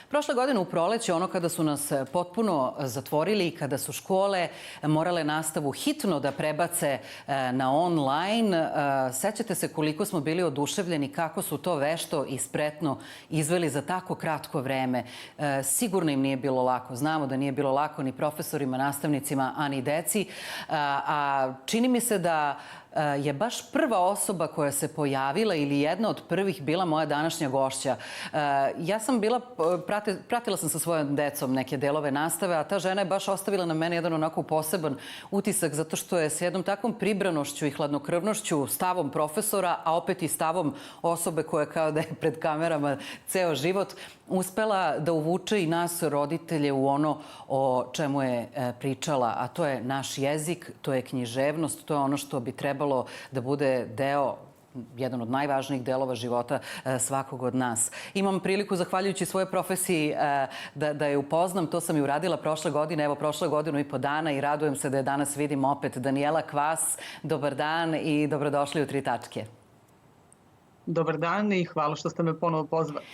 Prošle godine u proleće, ono kada su nas potpuno zatvorili i kada su škole morale nastavu hitno da prebace na online, sećate se koliko smo bili oduševljeni kako su to vešto i spretno izveli za tako kratko vreme. Sigurno im nije bilo lako. Znamo da nije bilo lako ni profesorima, nastavnicima, a ni deci. A čini mi se da je baš prva osoba koja se pojavila ili jedna od prvih bila moja današnja gošća. Ja sam pratila sam sa svojom decom neke delove nastave, a ta žena je baš ostavila na mene jedan onako poseban utisak zato što je s jednom takvom pribranošću i hladnokrvnošću, stavom profesora, a opet i stavom osobe koja kao da je pred kamerama ceo život, uspela da uvuče i nas roditelje u ono o čemu je pričala, a to je naš jezik, to je književnost, to je ono što bi trebalo da bude deo, jedan od najvažnijih delova života svakog od nas. Imam priliku, zahvaljujući svojoj profesiji, da je upoznam. To sam i uradila prošle godine, evo prošle godinu i po dana i radujem se da je danas vidim opet. Danijela Kvas, dobar dan i dobrodošli u Tri tačke. Dobar dan i hvala što ste me ponovo pozvali.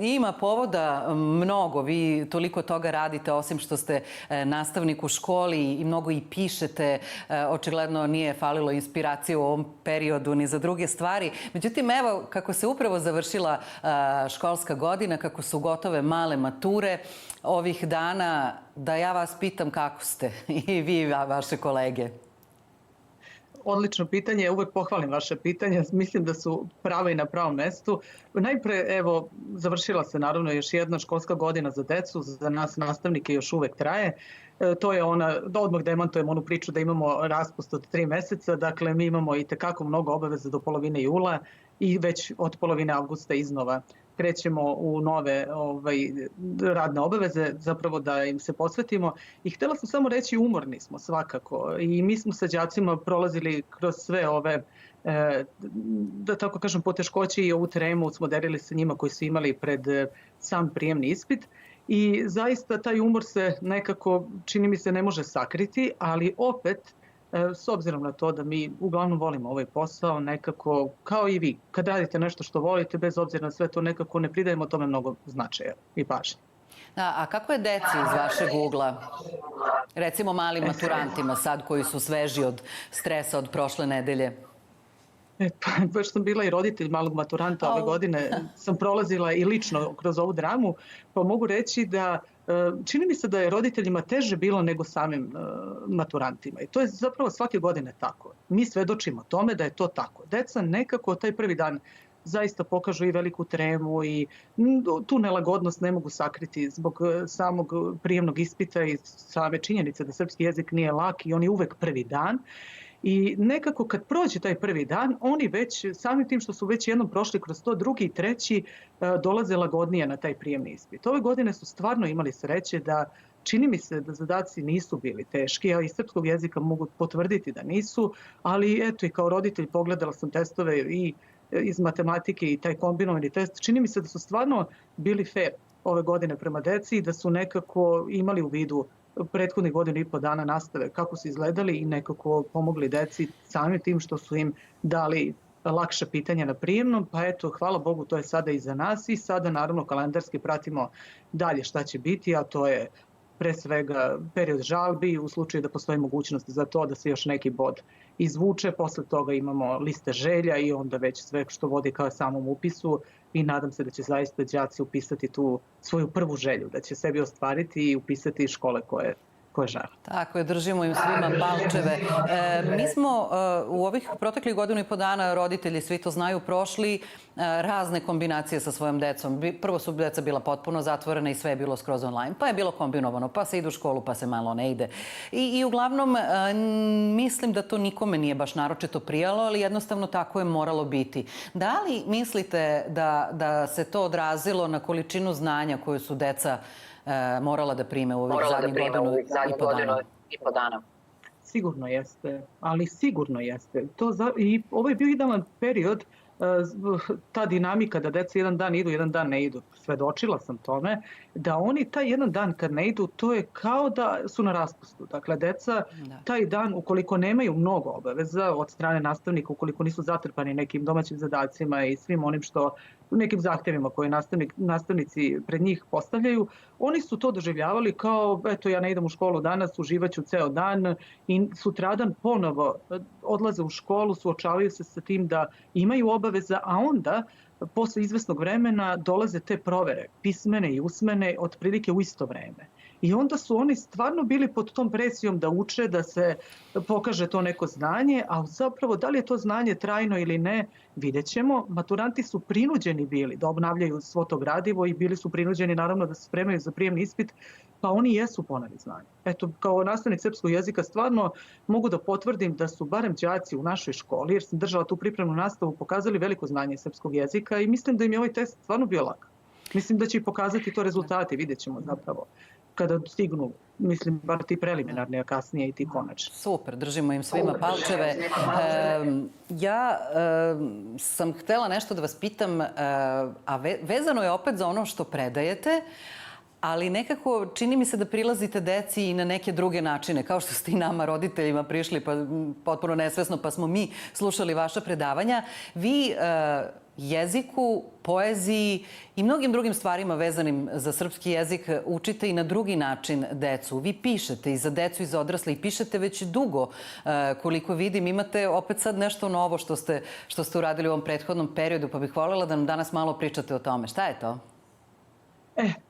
Ima povoda mnogo. Vi toliko toga radite, osim što ste nastavnik u školi i mnogo i pišete. Očigledno nije falilo inspiracije u ovom periodu ni za druge stvari. Međutim, evo, kako se upravo završila školska godina, kako su gotove male mature, ovih dana, da ja vas pitam kako ste i vi i vaše kolege. Odlično pitanje, uvek pohvalim vaše pitanje, mislim da su prava i na pravom mestu. Najpre, evo, završila se naravno još jedna školska godina za decu, za nas nastavnike još uvek traje. To je ona, da odmah demantujem onu priču da imamo raspust od 3 meseca, dakle mi imamo i tekako mnogo obaveza do polovine jula i već od polovine avgusta iznova krećemo u nove radne obaveze, zapravo da im se posvetimo. I htjela sam samo reći, umorni smo svakako i mi smo sa đacima prolazili kroz sve ove, da tako kažem, poteškoće i ovu tremu smo delili sa njima koji su imali pred sam prijemni ispit. I zaista taj umor se nekako, čini mi se, ne može sakriti, ali opet, s obzirom na to da mi uglavnom volimo ovaj posao, nekako, kao i vi, kad radite nešto što volite, bez obzira na sve to, nekako ne pridajemo tome mnogo značaja i pažnje. A kako je deci iz vašeg ugla? Recimo malim maturantima sad koji su sveži od stresa od prošle nedelje. Baš sam bila i roditelj malog maturanta ove godine, sam prolazila i lično kroz ovu dramu, pa mogu reći da čini mi se da je roditeljima teže bilo nego samim maturantima i to je zapravo svake godine tako. Mi svedočimo tome da je to tako. Deca nekako taj prvi dan zaista pokažu i veliku tremu i tu nelagodnost ne mogu sakriti zbog samog prijemnog ispita i same činjenice da srpski jezik nije lak i on je uvek prvi dan. I nekako kad prođe taj prvi dan, oni već, samim tim što su već jednom prošli kroz to, drugi i treći dolaze lagodnije na taj prijemni ispit. Ove godine su stvarno imali sreće da, čini mi se da zadaci nisu bili teški, a iz srpskog jezika mogu potvrditi da nisu, ali eto i kao roditelj pogledala sam testove i iz matematike i taj kombinovani test. Čini mi se da su stvarno bili fair ove godine prema deci i da su nekako imali u vidu prethodnih godinu i po dana nastave kako su izgledali i nekako pomogli deci samim tim što su im dali lakše pitanja na prijemnom, pa eto, hvala Bogu, to je sada iza nas i sada naravno kalendarski pratimo dalje šta će biti, a to je pre svega period žalbi u slučaju da postoji mogućnost za to da se još neki bod izvuče. Posle toga imamo liste želja i onda već sve što vodi ka samom upisu i nadam se da će zaista đaci upisati tu svoju prvu želju, da će sebi ostvariti i upisati škole koje žele. Tako je, držimo im svima palčeve. Mi smo u ovih proteklih godinu i po dana, roditelji svi to znaju, prošli razne kombinacije sa svojom decom. Prvo su deca bila potpuno zatvorena i sve je bilo skroz online, pa je bilo kombinovano, pa se ide u školu, pa se malo ne ide. I uglavnom mislim da to nikome nije baš naročito prijalo, ali jednostavno tako je moralo biti. Da li mislite da se to odrazilo na količinu znanja koju su deca morala da prime u ovih zadnjih godinu i po dana? Sigurno jeste, ali sigurno jeste. I ovo je bio idealan period, ta dinamika da deca jedan dan idu, jedan dan ne idu. Svedočila sam tome da oni taj jedan dan kad ne idu, to je kao da su na raspustu. Dakle, deca taj dan, ukoliko nemaju mnogo obaveza od strane nastavnika, ukoliko nisu zatrpani nekim domaćim zadacima i svim onim što nekim zahtjevima koje nastavnici pred njih postavljaju, oni su to doživljavali kao, eto, ja ne idem u školu danas, uživaću ceo dan i sutradan ponovo odlaze u školu, suočavaju se sa tim da imaju obaveza, a onda posle izvesnog vremena dolaze te provere, pismene i usmene, otprilike u isto vreme. I onda su oni stvarno bili pod tom presijom da uče, da se pokaže to neko znanje, a zapravo da li je to znanje trajno ili ne, vidjet ćemo. Maturanti su prinuđeni bili da obnavljaju svo to gradivo i bili su prinuđeni naravno da se spremaju za prijemni ispit, pa oni jesu poneli znanje. Eto, kao nastavnik srpskog jezika stvarno mogu da potvrdim da su barem đaci u našoj školi, jer sam držala tu pripremnu nastavu, pokazali veliko znanje srpskog jezika i mislim da im je ovaj test stvarno bio lak. Mislim da će i pokazati to rezultati, vidjet ćemo zapravo kada stignu, mislim, bar ti preliminarni, a kasnije i ti konačni. Super, držimo im svima palčeve. Ja sam htela nešto da vas pitam, a vezano je opet za ono što predajete, ali nekako čini mi se da prilazite deci i na neke druge načine, kao što ste i nama roditeljima prišli pa potpuno nesvesno, pa smo mi slušali vaša predavanja. Vi jeziku, poeziji i mnogim drugim stvarima vezanim za srpski jezik učite i na drugi način decu. Vi pišete i za decu i za odrasle i pišete već dugo. Koliko vidim, imate opet sad nešto novo što ste uradili u ovom prethodnom periodu, pa bih voljela da nam danas malo pričate o tome. Šta je to?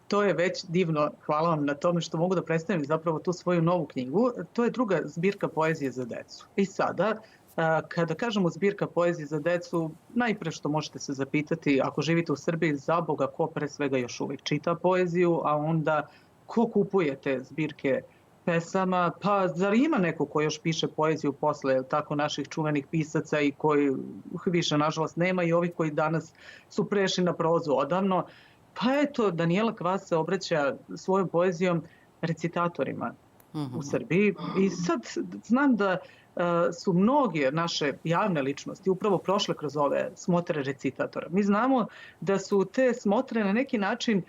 To je već divno. Hvala vam na tome što mogu da predstavim zapravo tu svoju novu knjigu. To je druga zbirka poezije za decu. I sada, kada kažemo zbirka poezije za decu, najpre što možete se zapitati, ako živite u Srbiji, za Boga, ko pre svega još uvijek čita poeziju, a onda ko kupuje te zbirke pesama, pa zar ima neko ko još piše poeziju posle tako naših čuvenih pisaca i koji više nažalost nema i ovih koji danas su prešli na prozu odavno. Pa eto, Danijela Kvas se obraća svojom poezijom recitatorima u Srbiji i sad znam da su mnoge naše javne ličnosti upravo prošle kroz ove smotre recitatora. Mi znamo da su te smotre na neki način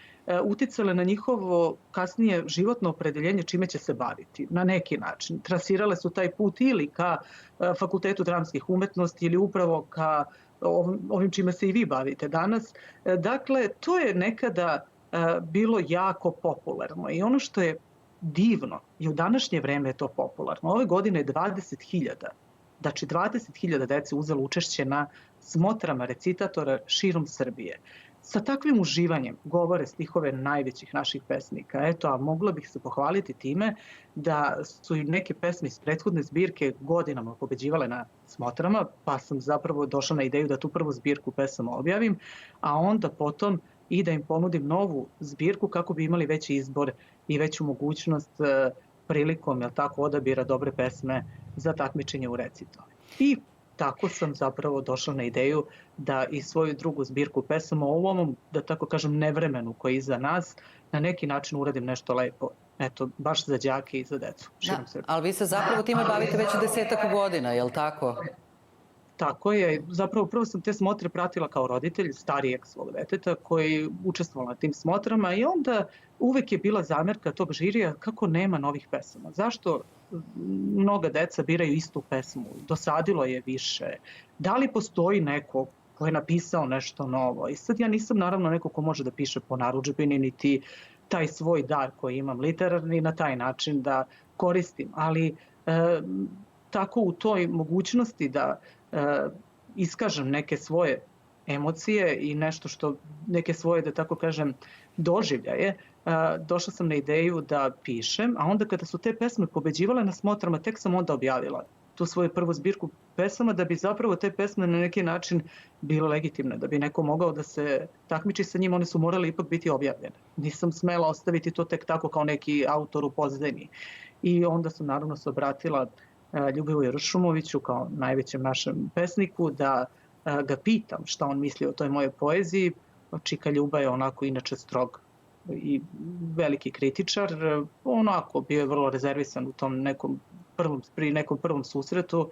uticale na njihovo kasnije životno opredeljenje čime će se baviti. Na neki način. Trasirale su taj put ili ka Fakultetu dramskih umetnosti ili upravo ka ovim čime se i vi bavite danas. Dakle, to je nekada bilo jako popularno i ono što je divno i u današnje vreme je to popularno. Ove godine je 20.000, znači 20.000 dece uzelo učešće na smotrama recitatora širom Srbije. Sa takvim uživanjem govore stihove najvećih naših pesnika. Eto, a mogla bih se pohvaliti time da su i neke pesme iz prethodne zbirke godinama pobeđivale na smotrama, pa sam zapravo došla na ideju da tu prvu zbirku pesama objavim, a onda potom i da im ponudim novu zbirku kako bi imali veći izbor i veću mogućnost prilikom odabira dobre pesme za takmičenje u recitovanju. I tako sam zapravo došla na ideju da i svoju drugu zbirku pesama u ovom, da tako kažem, nevremenu koji je iza nas, na neki način uradim nešto lepo. Eto, baš za đake i za decu. Ali vi se zapravo time bavite već 10 godina, je li tako? Tako je. Zapravo prvo sam te smotre pratila kao roditelj starijeg svog deteta koji učestvovao na tim smotrama i onda uvek je bila zamerka tog žirija kako nema novih pesama. Zašto mnoga deca biraju istu pesmu? Dosadilo je više. Da li postoji neko ko je napisao nešto novo? I sad ja nisam naravno neko ko može da piše po narudžbini, niti taj svoj dar koji imam literarni na taj način da koristim. Ali tako u toj mogućnosti da iskažem neke svoje emocije i nešto što, neke svoje, da tako kažem, doživljaje, došla sam na ideju da pišem, a onda kada su te pesme pobeđivale na smotrama, tek sam onda objavila tu svoju prvu zbirku pesama, da bi zapravo te pesme na neki način bile legitimne, da bi neko mogao da se takmiči sa njim, one su morale ipak biti objavljene. Nisam smela ostaviti to tek tako kao neki autor u pozadini. I onda sam naravno se obratila Ljubivoju Ršumoviću kao najvećem našem pesniku da ga pitam šta on misli o toj mojoj poeziji. Čika Ljuba je onako inače strog i veliki kritičar. Onako bio je vrlo rezervisan u tom pri nekom prvom susretu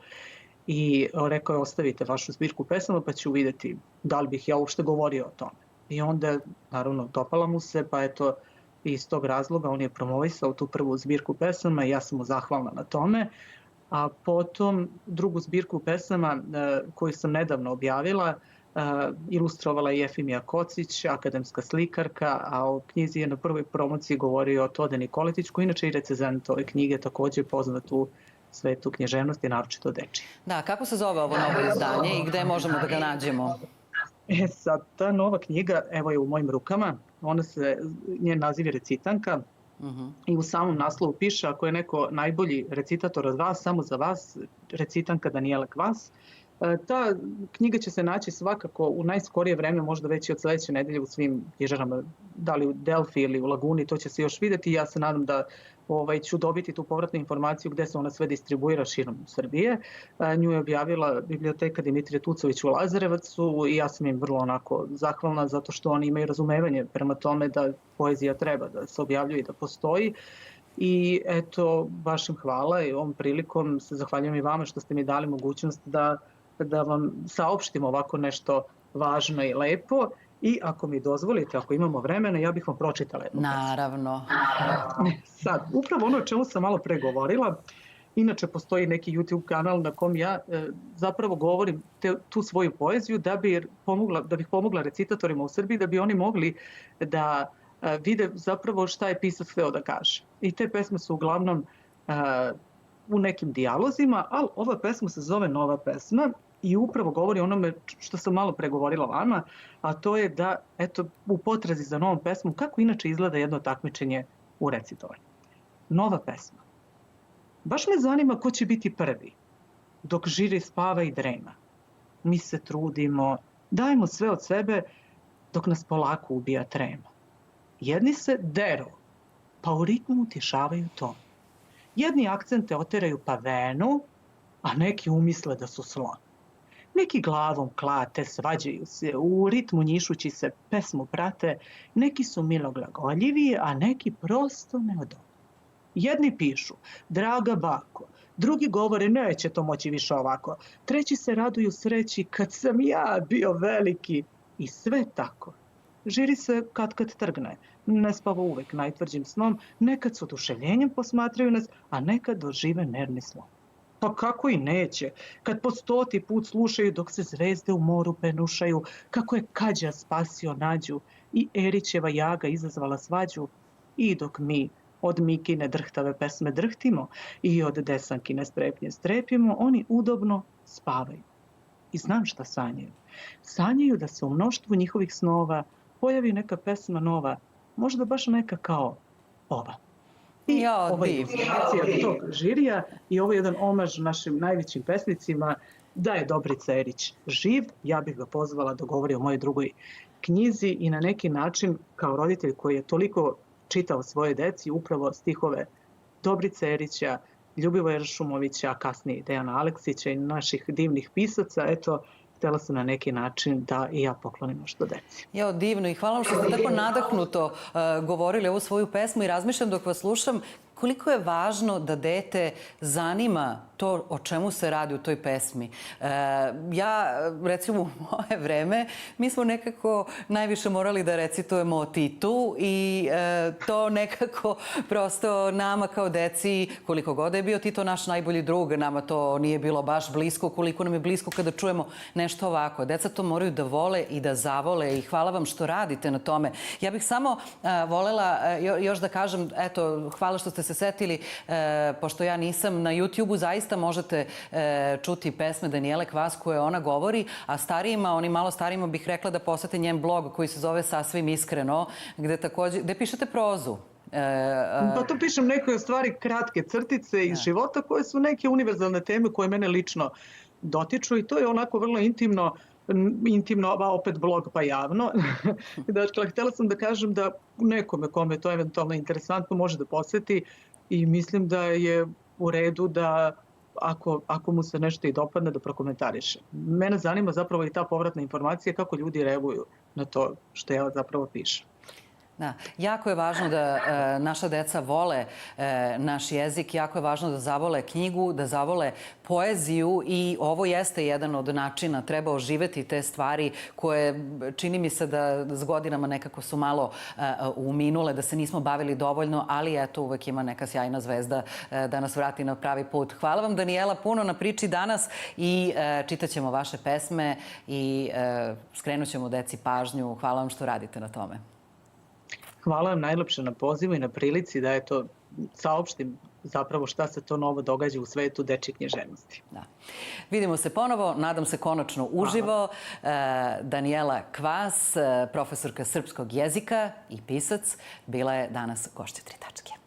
i rekao je ostavite vašu zbirku pesama pa ću vidjeti da li bih ja uopšte govorio o tome. I onda naravno dopala mu se, pa eto iz tog razloga on je promovisao tu prvu zbirku pesama i ja sam mu zahvalna na tome. A potom drugu zbirku pesama koju sam nedavno objavila Ilustrovala je Jefimija Kocić, akademska slikarka, a o knjizi je na prvoj promociji govorio Tode Nikoletić, koji inače i recenzent ove knjige, također poznat u svetu književnosti, naročito dečije. Da, kako se zove ovo novo izdanje i gde možemo da ga nađemo? Sad, ta nova knjiga, evo je u mojim rukama, njen naziv je Recitanka, i u samom naslovu piše: ako je neko najbolji recitator od vas, samo za vas, Recitanka Danijele Kvas. Ta knjiga će se naći svakako u najskorije vreme, možda već i od sledeće nedelje u svim knjižarama, da li u Delfi ili u Laguni, to će se još videti. Ja se nadam da ću dobiti tu povratnu informaciju gde se ona sve distribuira širom Srbije. Nju je objavila biblioteka Dimitrije Tucović u Lazarevacu i ja sam im vrlo onako zahvalna zato što oni imaju razumevanje prema tome da poezija treba da se objavljuje i da postoji. I eto, baš im hvala i ovom prilikom se zahvaljujem i vama što ste mi dali mogućnost da vam saopštim ovako nešto važno i lepo. I ako mi dozvolite, ako imamo vremena, ja bih vam pročitala jednu pesmu. Naravno. Sad, upravo ono o čemu sam malo pre govorila, inače postoji neki YouTube kanal na kom ja zapravo govorim tu svoju poeziju da bih pomogla recitatorima u Srbiji, da bi oni mogli da vide zapravo šta je pisac hteo da kaže. I te pesme su uglavnom u nekim dijalozima, ali ova pesma se zove Nova pesma i upravo govori onome što sam malo pregovorila vama, a to je da, eto, u potrazi za novom pesmom, kako inače izgleda jedno takmičenje u recitovanju. Nova pesma. Baš me zanima ko će biti prvi, dok žiri spava i drema. Mi se trudimo, dajemo sve od sebe, dok nas polako ubija trema. Jedni se deru, pa u ritmu utišavaju ton. Jedni akcente oteraju pa venu, a neki umisle da su slon. Neki glavom klate, svađaju se, u ritmu njišući se pesmu prate, neki su miloglagoljiviji, a neki prosto neodolni. Jedni pišu, draga bako, drugi govore, neće to moći više ovako, treći se raduju sreći, kad sam ja bio veliki, i sve tako. Žiri se kad trgne, ne spava uvek najtvrđim snom, nekad s oduševljenjem posmatraju nas, a nekad dožive nervni slom. Pa kako i neće, kad po 100. put slušaju dok se zvezde u moru penušaju, kako je Kađa spasio Nađu i Erićeva jaga izazvala svađu, i dok mi od Mikine drhtave pesme drhtimo i od Desankine strepnje strepimo, oni udobno spavaju. I znam šta sanjaju. Sanjaju da se u mnoštvu njihovih snova pojavi neka pesma nova, možda baš neka kao ova. I ova je informacija tog žirija i ovo je jedan omaž našim najvećim pesnicima. Da je Dobrica Erić živ, ja bih ga pozvala da govori o mojoj drugoj knjizi i na neki način kao roditelj koji je toliko čitao svoje deci upravo stihove Dobrice Erića, Ljubivoja Šumovića, a kasnije Dejana Aleksića i naših divnih pisaca, eto, htjela sam na neki način da i ja poklonim nešto deci. Jo, divno i hvala vam što ste tako nadahnuto govorili ovu svoju pesmu i razmišljam dok vas slušam koliko je važno da dete zanima to o čemu se radi u toj pesmi. Ja, recimo u moje vreme, mi smo nekako najviše morali da recitujemo o Titu i to nekako prosto nama kao deci, koliko god je bio Tito naš najbolji drug, nama to nije bilo baš blisko, koliko nam je blisko kada čujemo nešto ovako. Deca to moraju da vole i da zavole i hvala vam što radite na tome. Ja bih samo volela još da kažem, eto, hvala što ste se setili, pošto ja nisam na YouTube-u, zaista možete čuti pesme Danijele Kvas koje ona govori, a starijima, oni malo starijima bih rekla da posete njen blog koji se zove Sasvim iskreno, gde pišete prozu. Pa to pišem neke stvari, kratke crtice iz života koje su neke univerzalne teme koje mene lično dotiču i to je onako vrlo intimno, a opet blog pa javno. Dakle, htjela sam da kažem da nekome kome to eventualno interesantno može da poseti i mislim da je u redu da ako mu se nešto i dopadne da prokomentariše. Mene zanima zapravo i ta povratna informacija kako ljudi reaguju na to što ja zapravo pišem. Da, jako je važno da naša deca vole naš jezik, jako je važno da zavole knjigu, da zavole poeziju i ovo jeste jedan od načina. Treba oživeti te stvari koje čini mi se da s godinama nekako su malo uminule, da se nismo bavili dovoljno, ali eto uvek ima neka sjajna zvezda da nas vrati na pravi put. Hvala vam, Danijela, puno na priči danas i čitaćemo vaše pesme i skrenut ćemo deci pažnju. Hvala vam što radite na tome. Hvala vam najlepše na pozivu i na prilici da saopštim zapravo šta se to novo događa u svetu dečje književnosti. Da. Vidimo se ponovo, nadam se konačno uživo. Danijela Kvas, profesorka srpskog jezika i pisac, bila je danas gošća Tri tačke.